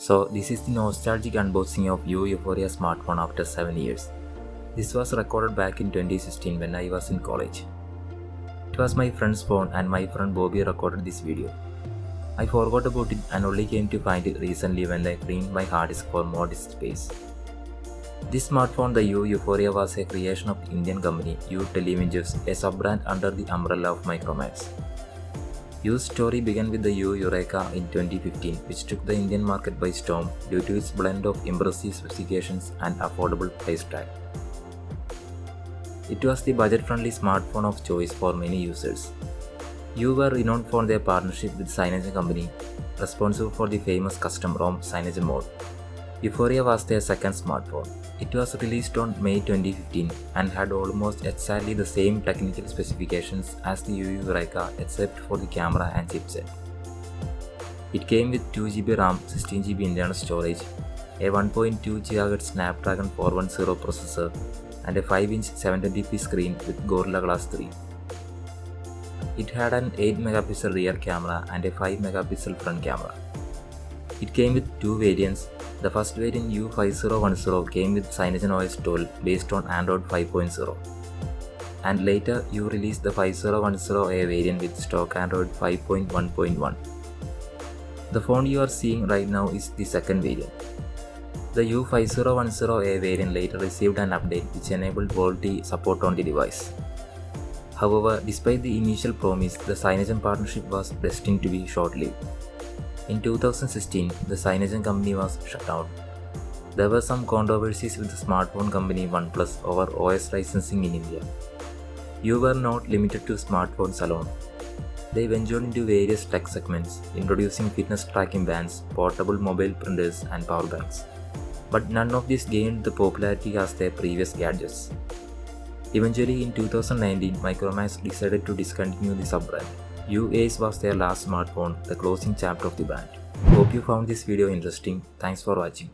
So this is the nostalgic unboxing of Yu Yuphoria smartphone after 7 years. This was recorded back in 2016 when I was in college. It was my friend's phone and my friend Bobby recorded this video. I forgot about it and only came to find it recently when I cleaned my hard disk for more disk space. This smartphone, the Yu Yuphoria, was a creation of the Indian company Yu Televisions, a sub-brand under the umbrella of Micromax. Yu's story began with the Yu Yuphoria in 2015, which took the Indian market by storm due to its blend of impressive specifications and affordable price tag. It was the budget-friendly smartphone of choice for many users. Yu were renowned for their partnership with Cyanogen company, responsible for the famous custom ROM Cyanogen mode. Yuphoria was their second smartphone. It was released on May 2015 and had almost exactly the same technical specifications as the Yu Yuphoria except for the camera and chipset. It came with 2GB RAM, 16GB internal storage, a 1.2 GHz Snapdragon 410 processor, and a 5-inch 720p screen with Gorilla Glass 3. It had an 8MP rear camera and a 5MP front camera. It came with two variants. The first variant U5010 came with Cyanogen OS 12 based on Android 5.0, and later Yu released the 5010A variant with stock Android 5.1.1. The phone you are seeing right now is the second variant. The U5010A variant later received an update which enabled VoLTE support on the device. However, despite the initial promise, the Cyanogen partnership was destined to be short-lived. In 2016, the Cyanogen company was shut down. There were some controversies with the smartphone company OnePlus over OS licensing in India. Yu were not limited to smartphones alone. They ventured into various tech segments, introducing fitness tracking bands, portable mobile printers, and power banks. But none of these gained the popularity as their previous gadgets. Eventually, in 2019, Micromax decided to discontinue the sub-brand. Yu Ace was their last smartphone, the closing chapter of the brand. Hope you found this video interesting. Thanks for watching.